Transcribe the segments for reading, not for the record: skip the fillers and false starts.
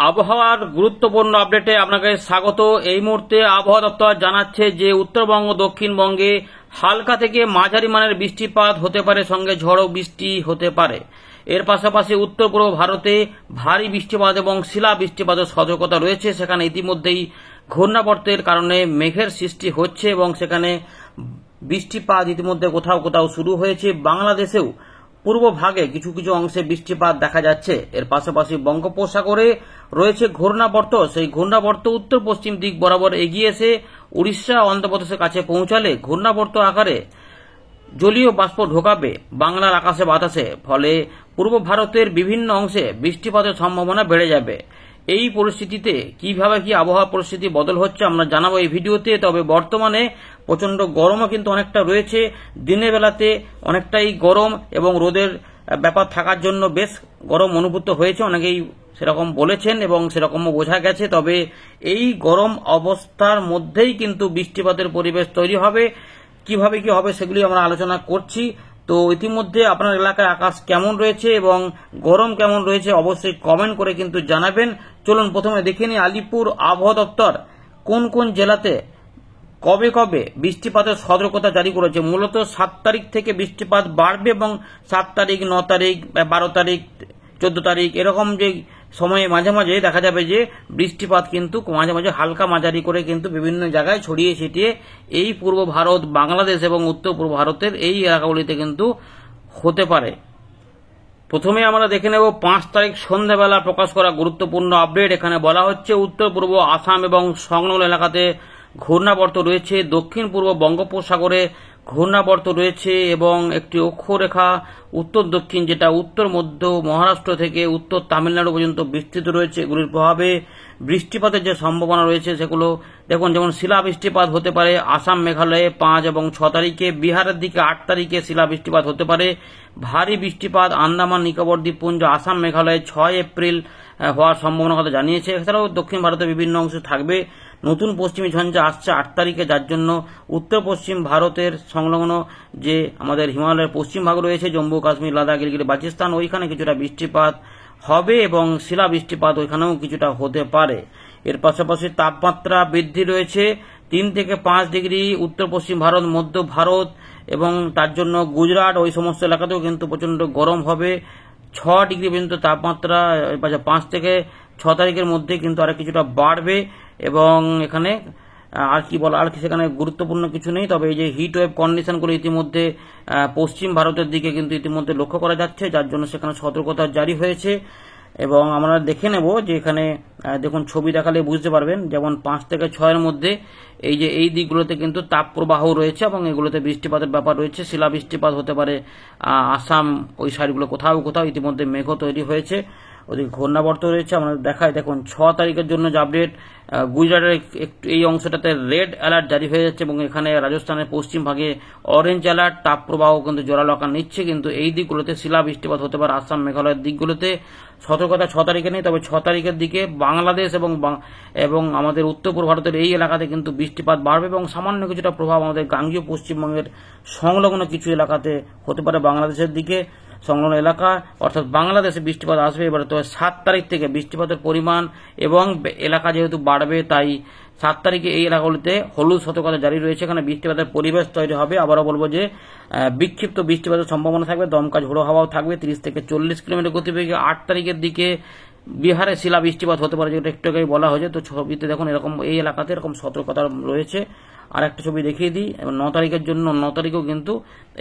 আবহাওয়ার গুরুত্বপূর্ণ আপডেটে আপনাকে স্বাগত। এই মুহূর্তে আবহাওয়া দপ্তর জানাচ্ছে যে উত্তরবঙ্গ দক্ষিণবঙ্গে হালকা থেকে মাঝারি মানের বৃষ্টিপাত হতে পারে, সঙ্গে ঝড়ো বৃষ্টি হতে পারে। এর পাশাপাশি উত্তর পূর্ব ভারতে ভারী বৃষ্টিপাত এবং শিলা বৃষ্টিপাতের সতর্কতা রয়েছে। সেখানে ইতিমধ্যেই ঘূর্ণাবর্তের কারণে মেঘের সৃষ্টি হচ্ছে এবং সেখানে বৃষ্টিপাত ইতিমধ্যে কোথাও কোথাও শুরু হয়েছে। বাংলাদেশেও পূর্ব ভাগে কিছু কিছু অংশে বৃষ্টিপাত দেখা যাচ্ছে। এর পাশাপাশি বঙ্গোপসাগরে রয়েছে ঘূর্ণাবর্ত। সেই ঘূর্ণাবর্ত উত্তর পশ্চিম দিক বরাবর এগিয়ে এসে উড়িষ্যা অন্ধ্রপ্রদেশের কাছে পৌঁছালে ঘূর্ণাবর্ত আকারে জলীয় বাষ্প ঢোকাবে বাংলার আকাশে বাতাসে, ফলে পূর্ব ভারতের বিভিন্ন অংশে বৃষ্টিপাতের সম্ভাবনা বেড়ে যাবে। এই পরিস্থিতিতে কিভাবে কি আবহাওয়া পরিস্থিতি বদল হচ্ছে আমরা জানাবো এই ভিডিওতে। তবে বর্তমানে প্রচন্ড গরমও কিন্তু অনেকটা রয়েছে। দিনের বেলাতে অনেকটাই গরম এবং রোদের ব্যাপার থাকার জন্য বেশ গরম অনুভূত হয়েছে, অনেকেই সেরকম বলেছেন এবং সেরকমও বোঝা গেছে। তবে এই গরম অবস্থার মধ্যেই কিন্তু বৃষ্টিপাতের পরিবেশ তৈরি হবে। কিভাবে কি হবে সেগুলি আমরা আলোচনা করছি। তো ইতিমধ্যে আপনার এলাকায় আকাশ কেমন রয়েছে এবং গরম কেমন রয়েছে অবশ্যই কমেন্ট করে কিন্তু জানাবেন। চলুন প্রথমে দেখে নিই আলিপুর আবহাওয়া দপ্তর কোন কোন জেলাতে কবে কবে বৃষ্টিপাতের সতর্কতা জারি করেছে। মূলত 7 তারিখ থেকে বৃষ্টিপাত বাড়বে এবং 7 তারিখ 9 তারিখ 12 তারিখ 14 তারিখ এরকম যে সময়ে মাঝে মাঝে দেখা যাবে যে বৃষ্টিপাত কিন্তু মাঝে মাঝে হালকা মাঝারি করে কিন্তু বিভিন্ন জায়গায় ছড়িয়ে ছিটিয়ে এই পূর্ব ভারত, বাংলাদেশ এবং উত্তর পূর্ব ভারতের এই এলাকাগুলিতে কিন্তু হতে পারে। প্রথমে আমরা দেখে নেব 5 তারিখ সন্ধ্যাবেলা প্রকাশ করা গুরুত্বপূর্ণ আপডেট। এখানে বলা হচ্ছে উত্তর পূর্ব আসাম এবং সংলগ্ন এলাকাতে ঘূর্ণাবর্ত রয়েছে। দক্ষিণ পূর্ব বঙ্গোপসাগরে ঘূর্ণাবর্ত রয়েছে এবং একটি অক্ষরেখা উত্তর দক্ষিণ, যেটা উত্তর মধ্য মহারাষ্ট্র থেকে উত্তর তামিলনাড়ু পর্যন্ত বিস্তৃত রয়েছে। এগুলির প্রভাবে বৃষ্টিপাতের যে সম্ভাবনা রয়েছে সেগুলো দেখুন, যেমন শিলা বৃষ্টিপাত হতে পারে আসাম মেঘালয়ে 5 এবং 6 তারিখে, বিহারের দিকে 8 তারিখে শিলা বৃষ্টিপাত হতে পারে। ভারী বৃষ্টিপাত আন্দামান নিকোবর দ্বীপপুঞ্জ, আসাম মেঘালয়ে 6 এপ্রিল হওয়ার সম্ভাবনা কথা জানিয়েছে। এছাড়াও দক্ষিণ ভারতের বিভিন্ন অংশে থাকবে। নতুন পশ্চিমী ঝঞ্ঝা আসছে 8 তারিখে, যার জন্য উত্তর পশ্চিম ভারতের সংলগ্ন যে আমাদের হিমালয়ের পশ্চিম ভাগ রয়েছে, জম্মু কাশ্মীর লাদাখ গিলগিট বালচিস্তান, ওইখানে কিছুটা বৃষ্টিপাত হবে এবং শিলা বৃষ্টিপাত ওইখানেও কিছুটা হতে পারে। এর পাশাপাশি তাপমাত্রা বৃদ্ধি রয়েছে 3 থেকে 5 ডিগ্রি উত্তর পশ্চিম ভারত, মধ্য ভারত এবং তার জন্য গুজরাট ওই সমস্ত এলাকাতেও কিন্তু প্রচন্ড গরম হবে। 6 ডিগ্রি পর্যন্ত তাপমাত্রা 5 থেকে 6 তারিখের মধ্যে কিন্তু আরো কিছুটা বাড়বে এবং এখানে আর কি বলা, আর কি সেখানে গুরুত্বপূর্ণ কিছু নেই। তবে এই যে হিট ওয়েভ কন্ডিশনগুলো ইতিমধ্যে পশ্চিম ভারতের দিকে কিন্তু ইতিমধ্যে লক্ষ্য করা যাচ্ছে, যার জন্য সেখানে সতর্কতা জারি হয়েছে। এবং আমরা দেখে নেব যে এখানে দেখুন ছবি দেখালে বুঝতে পারবেন, যেমন 5 থেকে 6 মধ্যে এই যে এই দিকগুলোতে কিন্তু তাপ প্রবাহ রয়েছে এবং এগুলোতে বৃষ্টিপাতের ব্যাপার রয়েছে। শিলা বৃষ্টিপাত হতে পারে আসাম ওই সাইডগুলো কোথাও কোথাও ইতিমধ্যে মেঘ তৈরি হয়েছে। ওদিকে ঘূর্ণাবর্ত রয়েছে। আমরা দেখাই দেখুন 6 তারিখের জন্য যে আপডেট, গুজরাটের একটু এই অংশটাতে রেড অ্যালার্ট জারি হয়ে যাচ্ছে এবং এখানে রাজস্থানের পশ্চিম ভাগে অরেঞ্জ অ্যালার্ট। তাপ প্রবাহ কিন্তু জোরালো আকার নিচ্ছে, কিন্তু এই দিকগুলোতে শিলা বৃষ্টিপাত হতে পারে আসাম মেঘালয়ের দিকগুলোতে। সতর্কতা 6 তারিখে নেই, তবে 6 তারিখের দিকে বাংলাদেশ এবং আমাদের উত্তর পূর্ব ভারতের এই এলাকাতে কিন্তু বৃষ্টিপাত বাড়বে এবং সামান্য কিছুটা প্রভাব আমাদের গাঙ্গীয় পশ্চিমবঙ্গের সংলগ্ন কিছু এলাকাতে হতে পারে। বাংলাদেশের দিকে সংলগ্ন এলাকা অর্থাৎ বাংলাদেশে বৃষ্টিপাত আসবে। এবারে তো 7 তারিখ থেকে বৃষ্টিপাতের পরিমাণ এবং এলাকা যেহেতু বাড়বে, তাই 7 তারিখে এই এলাকাগুলিতে হলুদ সতর্কতা জারি রয়েছে। এখানে বৃষ্টিপাতের পরিবেশ তৈরি হবে। আবারও বলবো যে বিক্ষিপ্ত বৃষ্টিপাতের সম্ভাবনা থাকবে, দমকা ঝোড়ো হাওয়াও থাকবে 30 থেকে 40 কিলোমিটার গতিবেগে। 8 তারিখের দিকে বিহারে শিলা বৃষ্টিপাত হতে পারে, যেটা একটু আগেই বলা হয়েছে। তো ছবিতে দেখুন এরকম এই এলাকাতে এরকম সতর্কতা রয়েছে। আর একটা ছবি দেখিয়ে দিই, এবং 9 তারিখের জন্য 9 তারিখেও কিন্তু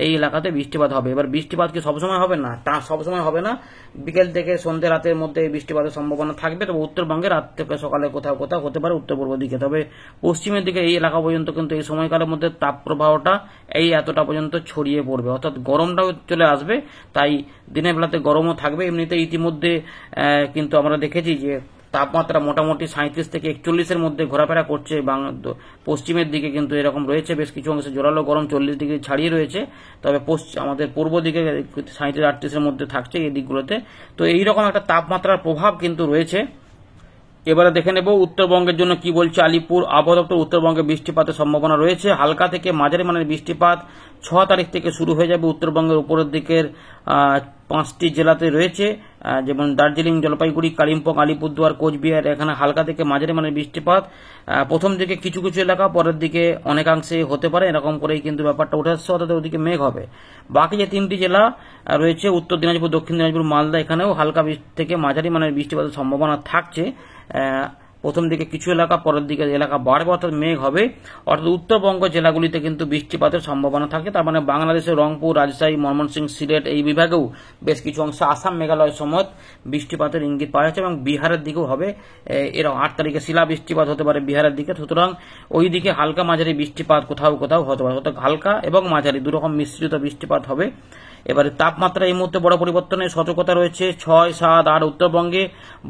এই এলাকাতে বৃষ্টিপাত হবে। এবার বৃষ্টিপাত কি সবসময় হবে না, তা সবসময় হবে না। বিকেল থেকে সন্ধ্যে রাতের মধ্যে বৃষ্টিপাতের সম্ভাবনা থাকবে। তবে উত্তরবঙ্গে রাত থেকে সকালে কোথাও কোথাও হতে পারে উত্তর পূর্ব দিকে। তবে পশ্চিমের দিকে এই এলাকা পর্যন্ত কিন্তু এই সময়কালের মধ্যে তাপ প্রবাহটা এই এতটা পর্যন্ত ছড়িয়ে পড়বে, অর্থাৎ গরমটাও চলে আসবে। তাই দিনের বেলাতে গরমও থাকবে। এমনিতে ইতিমধ্যে কিন্তু আমরা দেখেছি যে তাপমাত্রা মোটামুটি 37 থেকে 41-এর মধ্যে ঘোরাফেরা করছে। পশ্চিমের দিকে কিন্তু এরকম রয়েছে, বেশ কিছু অংশে জোরালো গরম 40 ডিগ্রি ছাড়িয়ে রয়েছে। তবে আমাদের পূর্ব দিকে 37-38-এর মধ্যে থাকছে এই দিকগুলোতে। তো এইরকম একটা তাপমাত্রার প্রভাব কিন্তু রয়েছে। এবারে দেখে নেব উত্তরবঙ্গের জন্য কি বলছে আলিপুর আবহাওয়া দপ্তর। উত্তরবঙ্গে বৃষ্টিপাতের সম্ভাবনা রয়েছে, হালকা থেকে মাঝারি মানের বৃষ্টিপাত 6 তারিখ থেকে শুরু হয়ে যাবে। উত্তরবঙ্গের উপরের দিকের 5টি জেলাতে রয়েছে যেমন দার্জিলিং, জলপাইগুড়ি, কালিম্পং, আলিপুরদুয়ার, কোচবিহার এখানে হালকা থেকে মাঝারি মানের বৃষ্টিপাত প্রথম দিকে কিছু কিছু এলাকা, পরের দিকে অনেকাংশে হতে পারে, এরকম করেই কিন্তু ব্যাপারটা উঠে আসছে, অর্থাৎ ওদিকে মেঘ হবে। বাকি যে 3টি জেলা রয়েছে উত্তর দিনাজপুর, দক্ষিণ দিনাজপুর, মালদা, এখানেও হালকা থেকে মাঝারি মানের বৃষ্টিপাতের সম্ভাবনা থাকছে। প্রথম দিকে কিছু এলাকা, পরের দিকে এলাকা বাড়বে, অর্থাৎ মেঘ হবে, অর্থাৎ উত্তরবঙ্গ জেলাগুলিতে কিন্তু বৃষ্টিপাতের সম্ভাবনা থাকে। তার মানে বাংলাদেশের রংপুর, রাজশাহী, ময়মনসিংহ, সিলেট এই বিভাগেও বেশ কিছু অংশে, আসাম, মেঘালয় সময় বৃষ্টিপাতের ইঙ্গিত পাওয়া যাচ্ছে এবং বিহারের দিকেও হবে। এরকম 8 তারিখে শিলা বৃষ্টিপাত হতে পারে বিহারের দিকে, সুতরাং ওই দিকে হালকা মাঝারি বৃষ্টিপাত কোথাও কোথাও হতে পারে, অর্থাৎ হালকা এবং মাঝারি দুরকম মিশ্রিত বৃষ্টিপাত হবে। এবারে তাপমাত্রা এই মুহূর্তে বড় পরিবর্তনের সতর্কতা রয়েছে 6, 7, 8 উত্তরবঙ্গে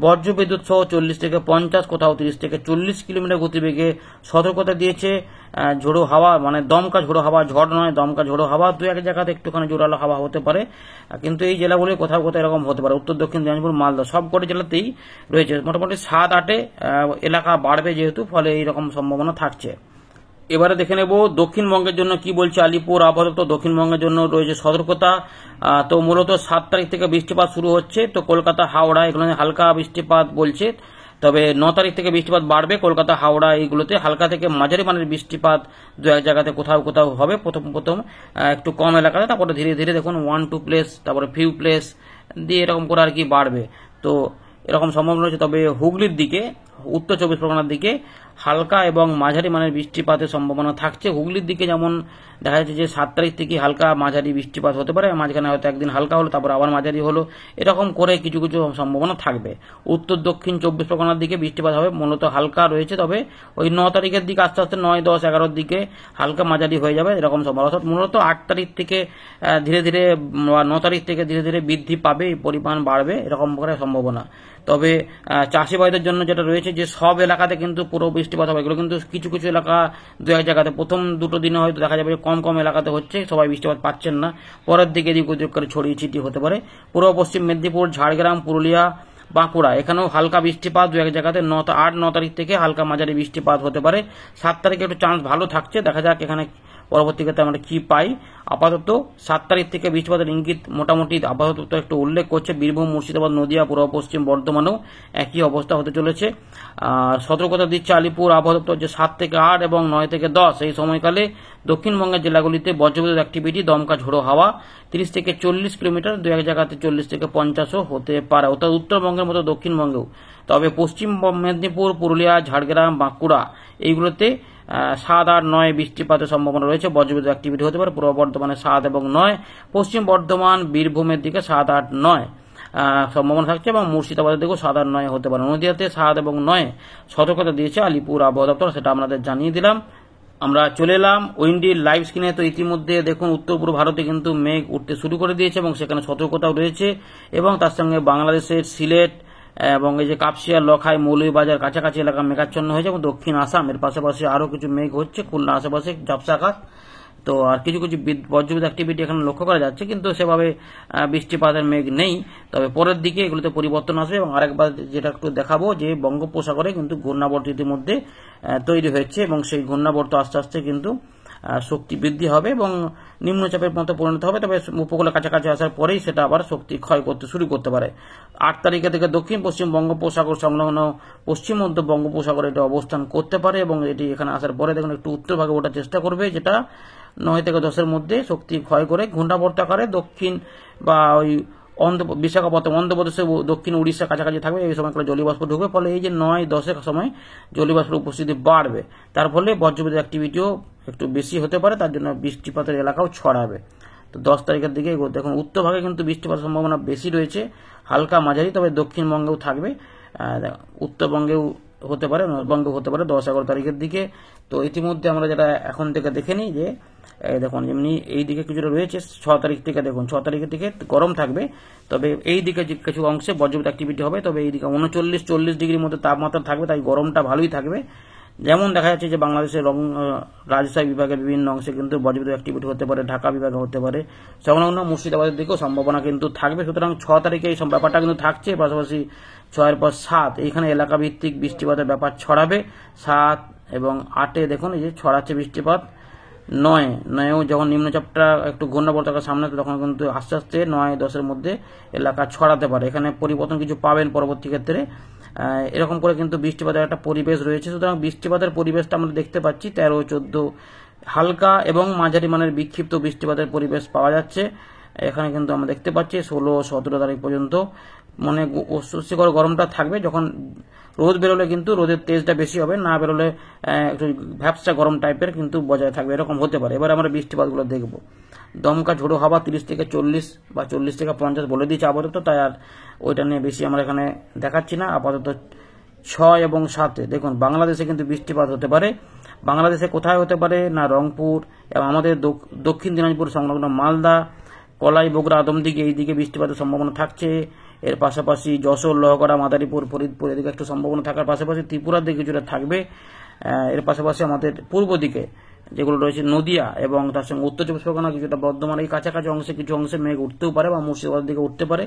বজ্রবিদ্যুৎ সহ 40 থেকে 50, কোথাও 30 থেকে 40 কিলোমিটার গতিবেগে সতর্কতা দিয়েছে। ঝোড়ো হাওয়া, মানে দমকা ঝোড়ো হাওয়া, ঝড় নয় দমকা ঝোড়ো হাওয়া, 2-1 জায়গাতে একটুখানি জোরালো হাওয়া হতে পারে, কিন্তু এই জেলাগুলি কোথাও কোথাও এরকম হতে পারে। উত্তর দক্ষিণ দিনাজপুর, মালদা সবকটি জেলাতেই রয়েছে। মোটামুটি 7-8 এলাকা বাড়বে যেহেতু, ফলে এইরকম সম্ভাবনা থাকছে। এবারে দেখে নেব দক্ষিণবঙ্গের জন্য কি বলছে আলিপুর আবহাওয়া দপ্তর। দক্ষিণবঙ্গের জন্য রয়েছে সতর্কতা। তো মূলত 7 তারিখ থেকে বৃষ্টিপাত শুরু হচ্ছে। তো কলকাতা, হাওড়া এগুলো হালকা বৃষ্টিপাত বলছে, তবে 9 তারিখ থেকে বৃষ্টিপাত বাড়বে। কলকাতা, হাওড়া এইগুলোতে হালকা থেকে মাঝারি মানের বৃষ্টিপাত 2-1 জায়গাতে কোথাও কোথাও হবে। প্রথম একটু কম এলাকাতে, তারপরে ধীরে ধীরে দেখুন 1-2 প্লেস, তারপরে ফিউ প্লেস দিয়ে এরকম করে আর কি বাড়বে। তো এরকম সম্ভাবনা রয়েছে। তবে হুগলির দিকে, উত্তর 24 পরগনার দিকে হালকা এবং মাঝারি মানের বৃষ্টিপাতের সম্ভাবনা থাকছে। হুগলির দিকে যেমন দেখা যাচ্ছে যে 7 তারিখ থেকে হালকা মাঝারি বৃষ্টিপাত হতে পারে, মাঝখানে হয়তো একদিন হালকা হলো, তারপর আবার মাঝারি হলো, এরকম করে কিছু কিছু সম্ভাবনা থাকবে। উত্তর দক্ষিণ 24 পরগনার দিকে বৃষ্টিপাত হবে, মূলত হালকা রয়েছে, তবে ওই 9 তারিখের দিকে আস্তে আস্তে 9, 10, 11 দিকে হালকা মাঝারি হয়ে যাবে, এরকম সম্ভাবনা। অর্থাৎ মূলত 8 তারিখ থেকে ধীরে ধীরে, 9 তারিখ থেকে ধীরে ধীরে বৃদ্ধি পাবে, পরিমাণ বাড়বে, এরকম করে সম্ভাবনা। তবে চাষি ভাইদের জন্য যেটা রয়েছে যে সব এলাকাতে কিন্তু পুরো বৃষ্টিপাত হবে, এগুলো কিন্তু কিছু কিছু এলাকা 2-1 জায়গাতে প্রথম 2টো দিনে হয়তো দেখা যাবে কম কম এলাকাতে হচ্ছে, সবাই বৃষ্টিপাত পাচ্ছেন না, পরের দিকে এদিক ওদিক করে ছড়িয়ে ছিটিয়ে হতে পারে। পূর্ব পশ্চিম মেদিনীপুর, ঝাড়গ্রাম, পুরুলিয়া, বাঁকুড়া এখানেও হালকা বৃষ্টিপাত 2-1 জায়গাতে 8-9 তারিখ থেকে হালকা মাঝারি বৃষ্টিপাত হতে পারে। 7 তারিখে একটু চান্স ভালো থাকছে, দেখা যাক এখানে পরবর্তীতে আমরা কি পাই। আপাতত 7 তারিখ থেকে বৃষ্টিপাতের ইঙ্গিত মোটামুটি আপাতত একটু উল্লেখ করছে। বীরভূম, মুর্শিদাবাদ, নদিয়া, পূর্ব পশ্চিম বর্ধমানেও একই অবস্থা হতে চলেছে। আর সতর্কতা দিচ্ছে আলিপুর আবহাওয়া দপ্তর যে 7 থেকে 8 এবং 9 থেকে 10 এই সময়কালে দক্ষিণবঙ্গের জেলাগুলিতে বজ্রবিদ্যুৎ অ্যাক্টিভিটি, দমকা ঝোড়ো হাওয়া 30 থেকে 40 কিলোমিটার, 2-1 জায়গাতে 40 থেকে 50ও হতে পারে, অর্থাৎ উত্তরবঙ্গের মতো দক্ষিণবঙ্গেও। তবে পশ্চিম মেদিনীপুর, পুরুলিয়া, ঝাড়গ্রাম, বাঁকুড়া এইগুলোতে 7, 8, 9 বৃষ্টিপাতের সম্ভাবনা রয়েছে, বজ্রবিদ্যুৎ অ্যাক্টিভিটি হতে পারে। পূর্ব বর্ধমানে 7 এবং 9, পশ্চিম বর্ধমান, বীরভূমের দিকে 7, 8, 9 সম্ভাবনা থাকছে এবং মুর্শিদাবাদের দিকেও 7 আর 9 হতে পারে। নদীয়াতে 7 এবং 9 সতর্কতা দিয়েছে আলিপুর আবহাওয়া দপ্তর, সেটা আপনাদের জানিয়ে দিলাম। আমরা চলে এলাম উইন্ডির লাইভ স্ক্রিনে। তো ইতিমধ্যে দেখুন উত্তর পূর্ব ভারতে কিন্তু মেঘ উঠতে শুরু করে দিয়েছে এবং সেখানে সতর্কতাও রয়েছে, এবং তার সঙ্গে বাংলাদেশের সিলেট এবং এই যে কাপসিয়া, লখাই, মৌলভীবাজার কাছাকাছি এলাকা মেঘাচ্ছন্ন হয়েছে, এবং দক্ষিণ আসাম এর পাশাপাশি আরও কিছু মেঘ হচ্ছে, খুলনা আশেপাশে ঝাপসা আকাশ। তো আর কিছু কিছু বজ্রবিদ্যুৎ অ্যাক্টিভিটি এখানে লক্ষ্য করা যাচ্ছে, কিন্তু সেভাবে বৃষ্টিপাতের মেঘ নেই। তবে পরের দিকে এগুলোতে পরিবর্তন আসবে। এবং আরেকবার যেটা একটু দেখাবো যে বঙ্গোপসাগরে কিন্তু ঘূর্ণাবর্ত ইতিমধ্যে তৈরি হয়েছে, এবং সেই ঘূর্ণাবর্ত আস্তে আস্তে কিন্তু শক্তি বৃদ্ধি হবে এবং নিম্নচাপের মতো পরিণত হবে। তবে উপকূলের কাছাকাছি আসার পরেই সেটা আবার শক্তি ক্ষয় করতে শুরু করতে পারে। 8 তারিখে থেকে দক্ষিণ পশ্চিম বঙ্গোপসাগর সংলগ্ন পশ্চিম মধ্য বঙ্গোপসাগরে এটা অবস্থান করতে পারে, এবং এটি এখানে আসার পরে দেখুন একটু উত্তর ভাগে ওঠার চেষ্টা করবে, যেটা 9 থেকে 10-এর মধ্যে শক্তি ক্ষয় করে ঘূর্ণাবর্ত আকারে দক্ষিণ বা ওই বিশাখাপত্তনম, অন্ধ্রপ্রদেশে, দক্ষিণ উড়িষ্যা কাছাকাছি থাকবে। এই সময় করে জলীয়বাষ্প ঢুকবে, ফলে এই যে 9-10-এর সময় জলীয়বাষ্পের উপস্থিতি বাড়বে, তার ফলে বজ্রবিদ্যুৎ অ্যাক্টিভিটিও একটু বেশি হতে পারে, তার জন্য বৃষ্টিপাতের এলাকাও ছড়াবে। তো 10 তারিখের দিকে দেখুন উত্তর ভাগে কিন্তু বৃষ্টিপাতের সম্ভাবনা বেশি রয়েছে, হালকা মাঝারি, তবে দক্ষিণবঙ্গেও থাকবে, উত্তরবঙ্গেও হতে পারে, নর্থবঙ্গেও হতে পারে 10-11 তারিখের দিকে। তো ইতিমধ্যে আমরা যেটা এখন থেকে দেখে নিই যে দেখুন যেমনি এই দিকে কিছুটা রয়েছে 6 তারিখ থেকে, দেখুন 6 তারিখের দিকে গরম থাকবে, তবে এই দিকে কিছু অংশে বজ্রবিদ্যুৎ অ্যাক্টিভিটি হবে, তবে এই দিকে 39-40 ডিগ্রির মধ্যে তাপমাত্রা থাকবে, তাই গরমটা ভালোই থাকবে। যেমন দেখা যাচ্ছে যে বাংলাদেশের রাজশাহী বিভাগের বিভিন্ন অংশে কিন্তু বজ্রবিদ্যুৎ অ্যাক্টিভিটি হতে পারে, ঢাকা বিভাগে হতে পারে, সংলগ্ন মুর্শিদাবাদের দিকেও সম্ভাবনা কিন্তু থাকবে। সুতরাং 6 তারিখে এই ব্যাপারটা কিন্তু থাকছে, পাশাপাশি 6-এর পর 7 এইখানে এলাকা ভিত্তিক বৃষ্টিপাতের ব্যাপার ছড়াবে। 7 এবং 8-এ দেখুন এই যে ছড়াচ্ছে বৃষ্টিপাত, নয়েও যখন নিম্নচাপটা একটু ঘূর্ণাবর্তাকার সামনে তখন কিন্তু আস্তে আস্তে 9-10-এর মধ্যে এলাকা ছড়াতে পারে। এখানে পরিবর্তন কিছু পাবেন পরবর্তী ক্ষেত্রে। এরকম করে কিন্তু বৃষ্টিপাতের একটা পরিবেশ রয়েছে। সুতরাং বৃষ্টিপাতের পরিবেশটা আমরা দেখতে পাচ্ছি 13-14 হালকা এবং মাঝারি মানের বিক্ষিপ্ত বৃষ্টিপাতের পরিবেশ পাওয়া যাচ্ছে। এখানে কিন্তু আমরা দেখতে পাচ্ছি 16-17 তারিখ পর্যন্ত মানে অস্বস্তিকর গরমটা থাকবে। যখন রোদ বেরোলে কিন্তু রোদের তেজটা বেশি হবে, না বেরোলে একটু ভ্যাপসা গরম টাইপের কিন্তু বজায় থাকবে, এরকম হতে পারে। এবার আমরা বৃষ্টিপাতগুলো দেখব। দমকা ঝোড়ো হাওয়া 30-40 বা 40-50 বলে দিয়েছে আপাতত, তাই আর ওইটা নিয়ে বেশি আমরা এখানে দেখাচ্ছি না। আপাতত 6 এবং 7 দেখুন বাংলাদেশে কিন্তু বৃষ্টিপাত হতে পারে। বাংলাদেশে কোথায় হতে পারে না রংপুর এবং আমাদের দক্ষিণ দিনাজপুর সংলগ্ন মালদা, কলাই, বগুড়া, আদমদিঘি এই দিকে বৃষ্টিপাতের সম্ভাবনা থাকছে। এর পাশাপাশি যশোর, লোহাগড়া, মাদারীপুর, ফরিদপুর এদিকে একটু সম্ভাবনা থাকার পাশাপাশি ত্রিপুরার দিকে কিছুটা থাকবে। এর পাশাপাশি আমাদের পূর্ব দিকে যেগুলো রয়েছে নদিয়া এবং তার সঙ্গে উত্তর চব্বিশ পরগনা, কিছুটা বর্ধমান এই কাছাকাছি অংশে কিছু অংশে মেঘ উঠতেও পারে বা মুর্শিদাবাদের দিকে উঠতে পারে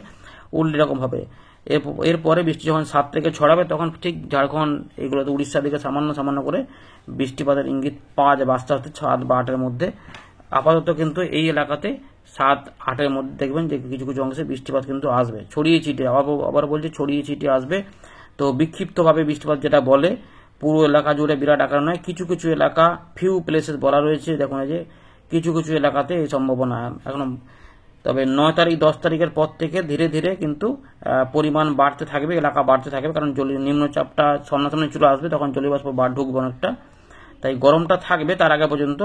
উল্টো রকম ভাবে। এরপরে বৃষ্টি যখন 7 থেকে ছড়াবে তখন ঠিক ঝাড়খণ্ড এগুলোতে উড়িষ্যার দিকে সামান্য করে বৃষ্টিপাতের ইঙ্গিত পাওয়া যাবে আস্তে আস্তে 7 বা 8-এর মধ্যে। আপাতত কিন্তু এই এলাকাতে 7-8-এর মধ্যে দেখবেন যে কিছু কিছু অংশে বৃষ্টিপাত কিন্তু আসবে, ছড়িয়ে ছিটিয়ে, আবার বলছি ছড়িয়ে ছিটিয়ে আসবে। তো বিক্ষিপ্তভাবে বৃষ্টিপাত যেটা বলে পুরো এলাকা জুড়ে বিরাট আকার নয়, কিছু কিছু এলাকা ফিউ প্লেসেস বলা রয়েছে। দেখুন এই যে কিছু কিছু এলাকাতে এই সম্ভাবনা এখন। তবে 9 তারিখ 10 তারিখের পর থেকে ধীরে ধীরে কিন্তু পরিমাণ বাড়তে থাকবে, এলাকা বাড়তে থাকবে, কারণ নিম্নচাপটা সামনাসামনি চলে আসবে, তখন জলীয়বাষ্প ঢুকবে অনেকটা, তাই গরমটা থাকবে তার আগে পর্যন্ত।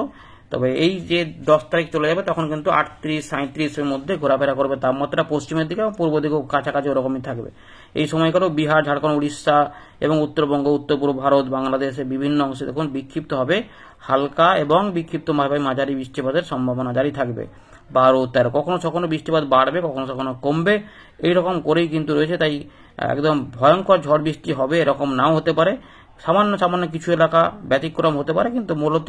তবে এই যে 10 তারিখ চলে যাবে তখন কিন্তু 38-37-এর মধ্যে ঘোরাফেরা করবে তাপমাত্রা পশ্চিমের দিকে এবং পূর্ব দিকেও কাছাকাছি ওরকমই থাকবে। এই সময়কালেও বিহার, ঝাড়খণ্ড, উড়িষ্যা এবং উত্তরবঙ্গ, উত্তর পূর্ব ভারত, বাংলাদেশের বিভিন্ন অংশে দেখুন বিক্ষিপ্ত হবে হালকা এবং বিক্ষিপ্তভাবে মাঝারি বৃষ্টিপাতের সম্ভাবনা জারি থাকবে। 12-13 কখনো কখনো বৃষ্টিপাত বাড়বে, কখনো কখনো কমবে, এইরকম করেই কিন্তু রয়েছে। তাই একদম ভয়ঙ্কর ঝড় বৃষ্টি হবে এরকম নাও হতে পারে, সামান্য কিছু এলাকা ব্যতিক্রম হতে পারে, কিন্তু মূলত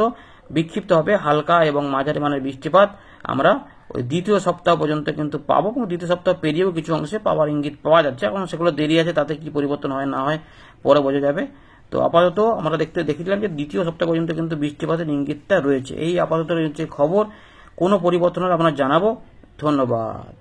বিক্ষিপ্ত হবে হালকা এবং মাঝারি মানের বৃষ্টিপাত আমরা ওই দ্বিতীয় সপ্তাহ পর্যন্ত কিন্তু পাবো, এবং দ্বিতীয় সপ্তাহ পেরিয়েও কিছু অংশে পাওয়ার ইঙ্গিত পাওয়া যাচ্ছে। এখন সেগুলো দেরি আছে, তাতে কি পরিবর্তন হয় না হয় পরে বোঝা যাবে। তো আপাতত আমরা দেখেছিলাম যে দ্বিতীয় সপ্তাহ পর্যন্ত কিন্তু বৃষ্টিপাতের ইঙ্গিতটা রয়েছে। এই আপাতত রয়েছে খবর, কোনো পরিবর্তন হলে আমরা জানাবো। ধন্যবাদ।